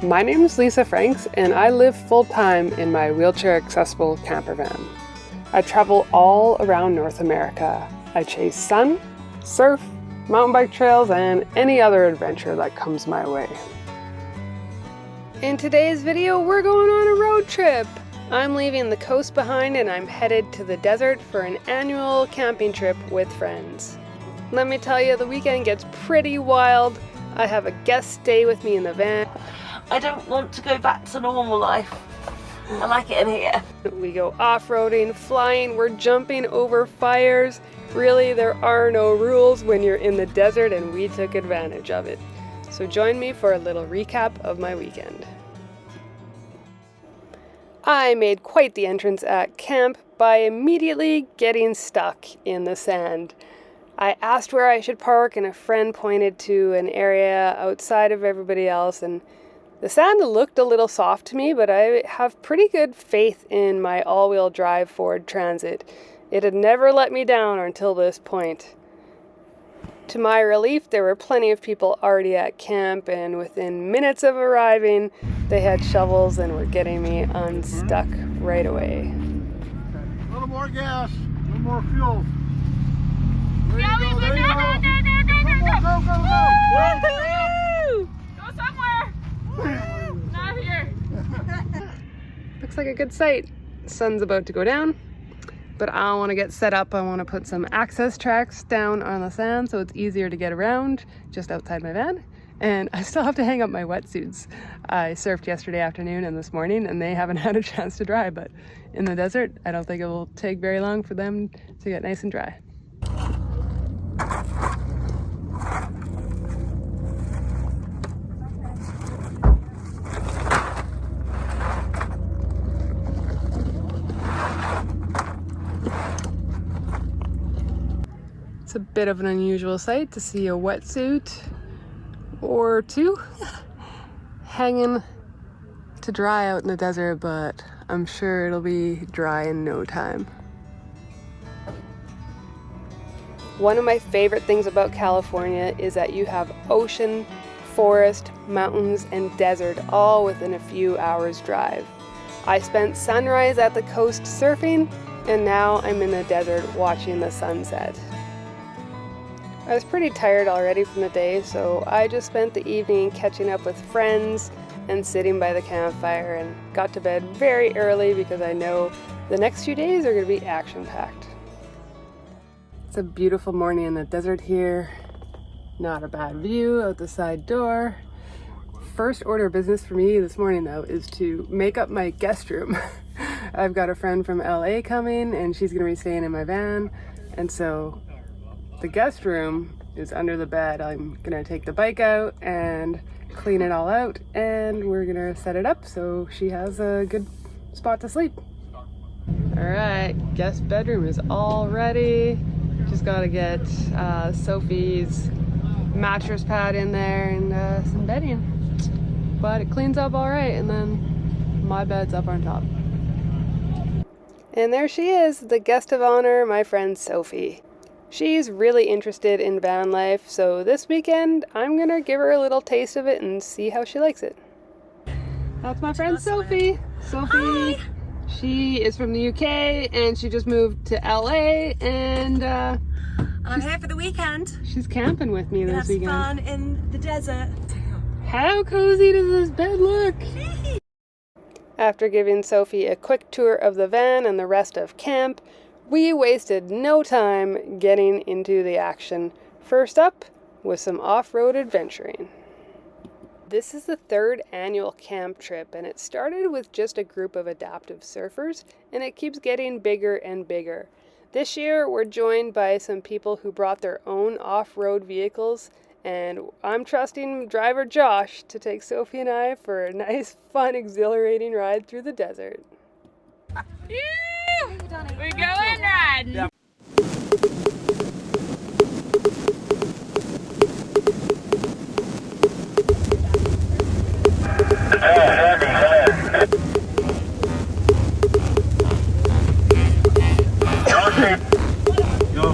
My name is Lisa Franks, and I live full-time in my wheelchair-accessible camper van. I travel all around North America. I chase sun, surf, mountain bike trails, and any other adventure that comes my way. In today's video, we're going on a road trip. I'm leaving the coast behind and I'm headed to the desert for an annual camping trip with friends. Let me tell you, the weekend gets pretty wild. I have a guest stay with me in the van. I don't want to go back to normal life. I like it in here. We go off-roading, flying, we're jumping over fires. Really, there are no rules when you're in the desert, and we took advantage of it. So join me for a little recap of my weekend. I made quite the entrance at camp by immediately getting stuck in the sand. I asked where I should park, and a friend pointed to an area outside of everybody else, and the sand looked a little soft to me, but I have pretty good faith in my all-wheel drive Ford Transit. It had never let me down until this point. To my relief, there were plenty of people already at camp, and within minutes of arriving, they had shovels and were getting me unstuck right away. A little more gas, a little more fuel. Go somewhere! Not here! Looks like a good site. The sun's about to go down, but I want to get set up. I want to put some access tracks down on the sand so it's easier to get around just outside my van. And I still have to hang up my wetsuits. I surfed yesterday afternoon and this morning, and they haven't had a chance to dry, but in the desert, I don't think it will take very long for them to get nice and dry. It's a bit of an unusual sight to see a wetsuit or two hanging to dry out in the desert, but I'm sure it'll be dry in no time. One of my favorite things about California is that you have ocean, forest, mountains, and desert all within a few hours drive. I spent sunrise at the coast surfing, and now I'm in the desert watching the sunset. I was pretty tired already from the day, so I just spent the evening catching up with friends and sitting by the campfire, and got to bed very early because I know the next few days are going to be action-packed. It's a beautiful morning in the desert here. Not a bad view out the side door. First order of business for me this morning, though, is to make up my guest room. I've got a friend from LA coming, and she's going to be staying in my van, and so the guest room is under the bed. I'm gonna take the bike out and clean it all out, and we're gonna set it up so she has a good spot to sleep. All right, guest bedroom is all ready. Just gotta get Sophie's mattress pad in there and some bedding. But it cleans up all right, and then my bed's up on top. And there she is, the guest of honor, my friend Sophie. She's really interested in van life, so this weekend I'm gonna give her a little taste of it and see how she likes it. That's my friend Sophie. Sophie, hi. She is from the UK and she just moved to LA, and I'm here for the weekend. She's camping with me this weekend. Have fun in the desert. How cozy does this bed look? After giving Sophie a quick tour of the van and the rest of camp, we wasted no time getting into the action. First up was some off-road adventuring. This is the third annual camp trip, and it started with just a group of adaptive surfers, and it keeps getting bigger and bigger. This year, we're joined by some people who brought their own off-road vehicles, and I'm trusting driver Josh to take Sophie and I for a nice, fun, exhilarating ride through the desert. We're going riding. Yep. Go.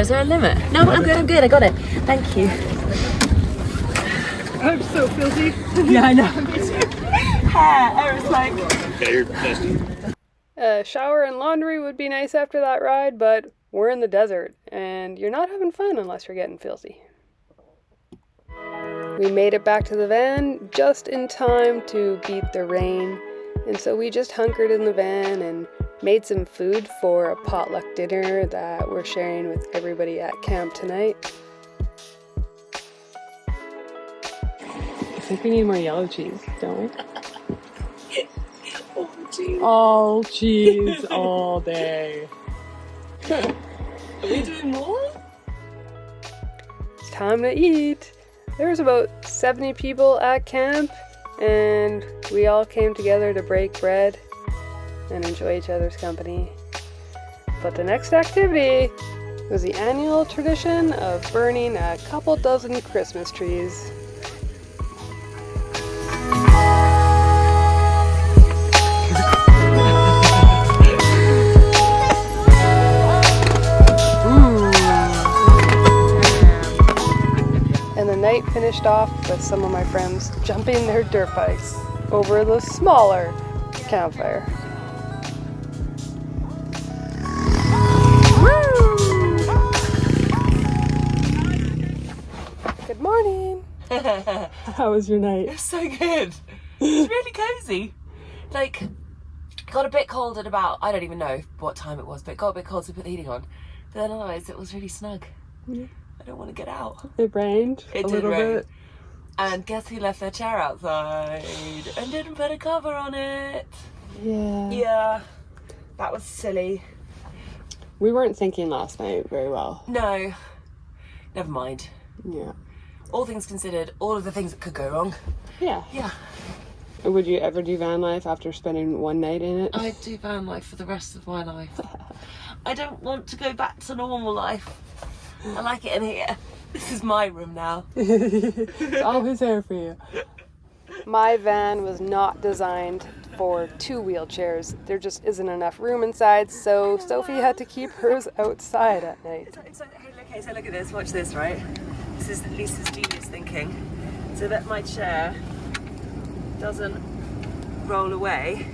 Is there a limit? No, I'm good, I got it. Thank you. I'm so filthy. Yeah, I know. Me too. I was like... Shower and laundry would be nice after that ride, but we're in the desert, and you're not having fun unless you're getting filthy. We made it back to the van just in time to beat the rain, and so we just hunkered in the van and made some food for a potluck dinner that we're sharing with everybody at camp tonight. I think we need more yellow cheese, don't we? All cheese all day. Are we doing more? It's time to eat. There's about 70 people at camp, and we all came together to break bread and enjoy each other's company. But the next activity was the annual tradition of burning a couple dozen Christmas trees. And the night finished off with some of my friends jumping their dirt bikes over the smaller campfire. Good morning. How was your night? It was so good. It's really cozy. Like, got a bit cold at about, I don't even know what time it was, but it got a bit cold, so we put the heating on. But then otherwise it was really snug. Yeah. I don't want to get out. It rained a little bit. And guess who left their chair outside and didn't put a cover on it? Yeah. Yeah, that was silly. We weren't thinking last night very well. No, never mind. Yeah. All things considered, all of the things that could go wrong. Yeah. Yeah. Would you ever do van life after spending one night in it? I'd do van life for the rest of my life. I don't want to go back to normal life. I like it in here. This is my room now. It's always there for you. My van was not designed for two wheelchairs. There just isn't enough room inside, so Sophie had to keep hers outside at night. Okay, so look at this, watch this, right? This is Lisa's genius thinking. So that my chair doesn't roll away.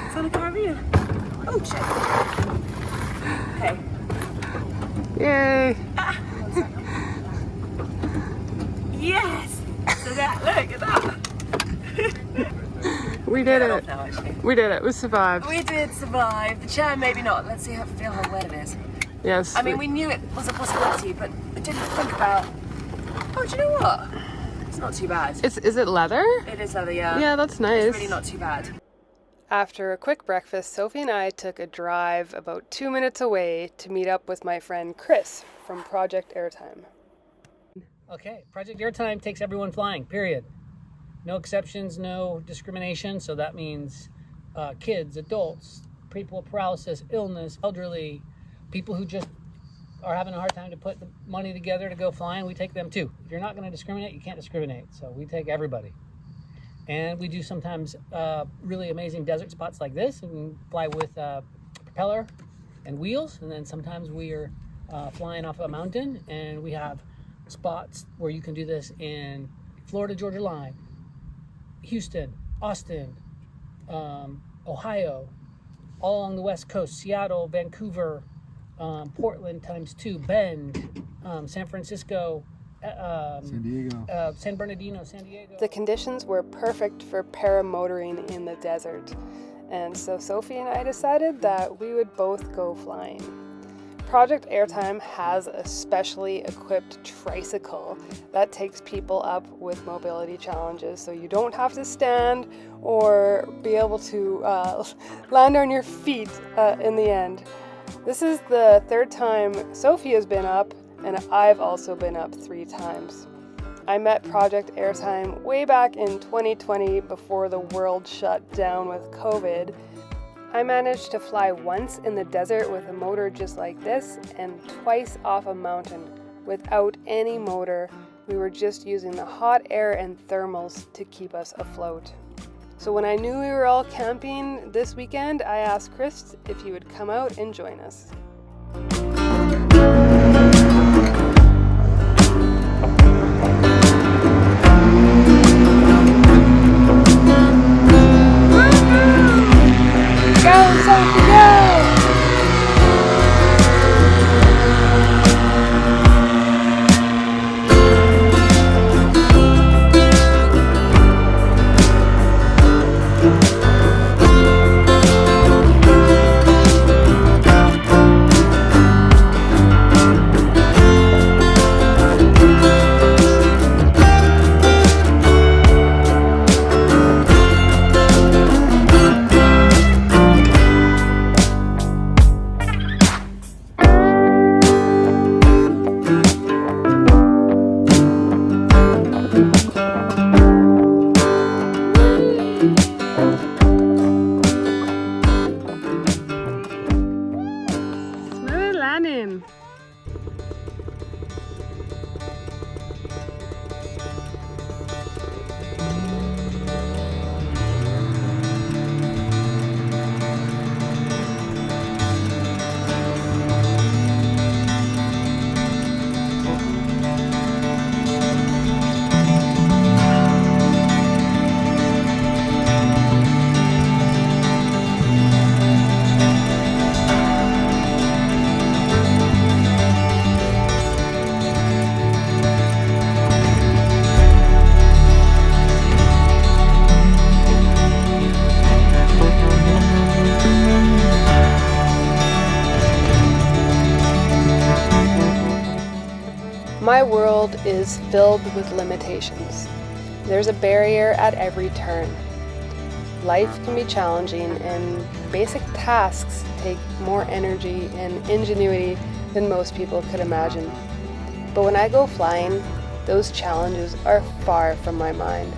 It's on the Caribbean. Oh shit. Okay. Yay! Yes! So that, look at that. We did Get it. off now, actually. We did it. We survived. We did survive. The chair maybe not. Let's see feel how wet it is. Yes. I mean, we knew it was a possibility, but I didn't think about... Oh, do you know what? It's not too bad. Is it leather? It is leather, yeah. Yeah, that's nice. It's really not too bad. After a quick breakfast, Sophie and I took a drive about 2 minutes away to meet up with my friend Chris from Project Airtime. Okay, Project Airtime takes everyone flying, period. No exceptions, no discrimination. So that means kids, adults, people with paralysis, illness, elderly, people who just are having a hard time to put the money together to go flying, we take them too. If you're not going to discriminate, you can't discriminate. So we take everybody. And we do sometimes really amazing desert spots like this, and fly with propeller and wheels. And then sometimes we are flying off a mountain, and we have spots where you can do this in Florida Georgia line, Houston, Austin, Ohio, all along the West Coast, Seattle, Vancouver, Portland ×2, Bend, San Francisco, San Diego. San Bernardino, San Diego. The conditions were perfect for paramotoring in the desert, and so Sophie and I decided that we would both go flying. Project Airtime has a specially equipped tricycle that takes people up with mobility challenges, so you don't have to stand or be able to land on your feet in the end. This is the third time Sophie has been up, and I've also been up 3 times. I met Project Airtime way back in 2020 before the world shut down with COVID. I managed to fly once in the desert with a motor just like this, and twice off a mountain without any motor. We were just using the hot air and thermals to keep us afloat. So when I knew we were all camping this weekend, I asked Chris if he would come out and join us. Go, Sophie, go! Smooth landing. My world is filled with limitations. There's a barrier at every turn. Life can be challenging, and basic tasks take more energy and ingenuity than most people could imagine. But when I go flying, those challenges are far from my mind.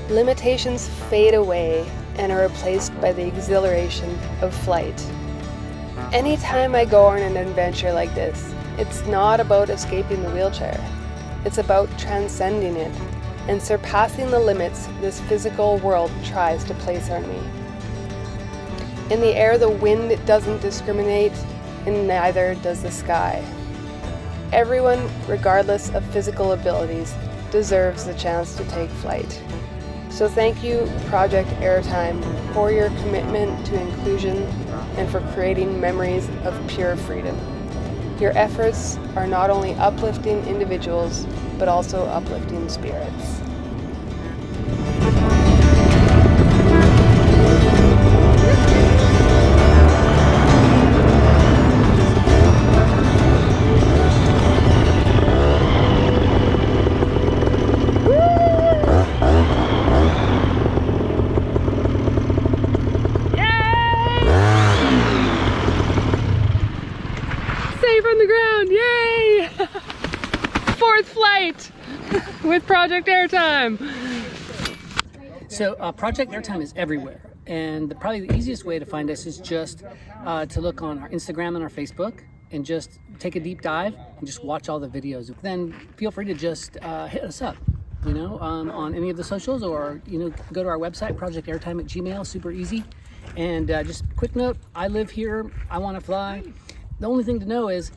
Limitations fade away and are replaced by the exhilaration of flight. Anytime I go on an adventure like this, it's not about escaping the wheelchair. It's about transcending it and surpassing the limits this physical world tries to place on me. In the air, the wind doesn't discriminate, and neither does the sky. Everyone, regardless of physical abilities, deserves the chance to take flight. So thank you, Project Airtime, for your commitment to inclusion and for creating memories of pure freedom. Your efforts are not only uplifting individuals, but also uplifting spirits. Safe on the ground, yay! 4th flight with Project Airtime. So Project Airtime is everywhere, and probably the easiest way to find us is just to look on our Instagram and our Facebook and just take a deep dive and just watch all the videos. Then feel free to just hit us up. you know, on any of the socials, or, you know, go to our website, projectairtime@gmail, super easy. And just quick note, I live here, I want to fly. The only thing to know is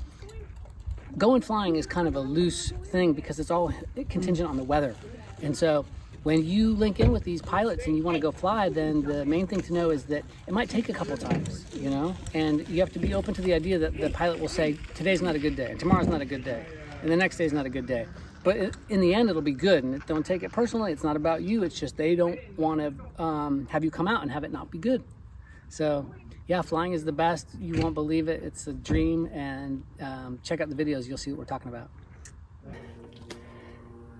going flying is kind of a loose thing because it's all contingent on the weather. And so when you link in with these pilots and you want to go fly, then the main thing to know is that it might take a couple times, you know, and you have to be open to the idea that the pilot will say, today's not a good day, and tomorrow's not a good day, and the next day's not a good day. But in the end, it'll be good, and don't take it personally. It's not about you. It's just they don't want to have you come out and have it not be good. So yeah, flying is the best. You won't believe it. It's a dream, and check out the videos. You'll see what we're talking about.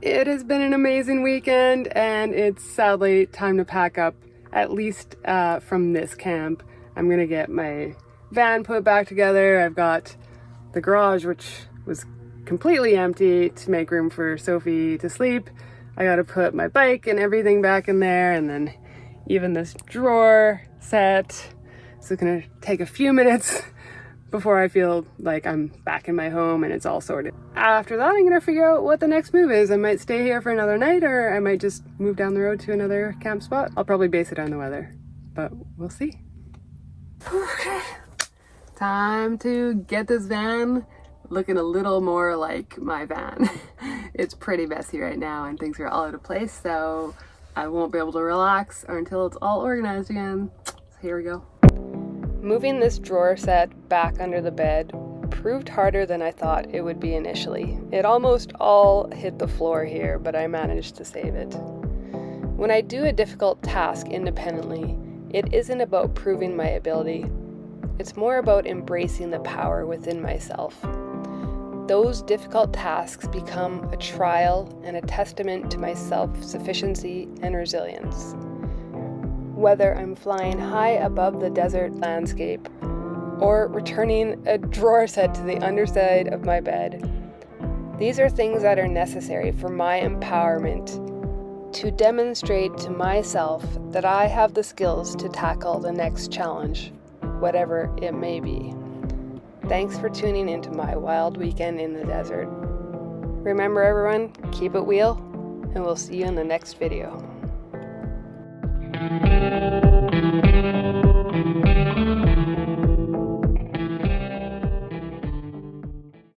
It has been an amazing weekend, and it's sadly time to pack up, at least from this camp. I'm gonna get my van put back together. I've got the garage, which was completely empty, to make room for Sophie to sleep. I gotta put my bike and everything back in there, and then even this drawer set. So it's gonna take a few minutes before I feel like I'm back in my home and it's all sorted. After that, I'm gonna figure out what the next move is. I might stay here for another night, or I might just move down the road to another camp spot. I'll probably base it on the weather, but we'll see. Okay. Time to get this van looking a little more like my van. It's pretty messy right now and things are all out of place, so I won't be able to relax until it's all organized again. So here we go. Moving this drawer set back under the bed proved harder than I thought it would be initially. It almost all hit the floor here, but I managed to save it. When I do a difficult task independently, it isn't about proving my ability. It's more about embracing the power within myself. Those difficult tasks become a trial and a testament to my self-sufficiency and resilience. Whether I'm flying high above the desert landscape or returning a drawer set to the underside of my bed, these are things that are necessary for my empowerment to demonstrate to myself that I have the skills to tackle the next challenge, whatever it may be. Thanks for tuning into my wild weekend in the desert. Remember everyone, keep it wheel, and we'll see you in the next video.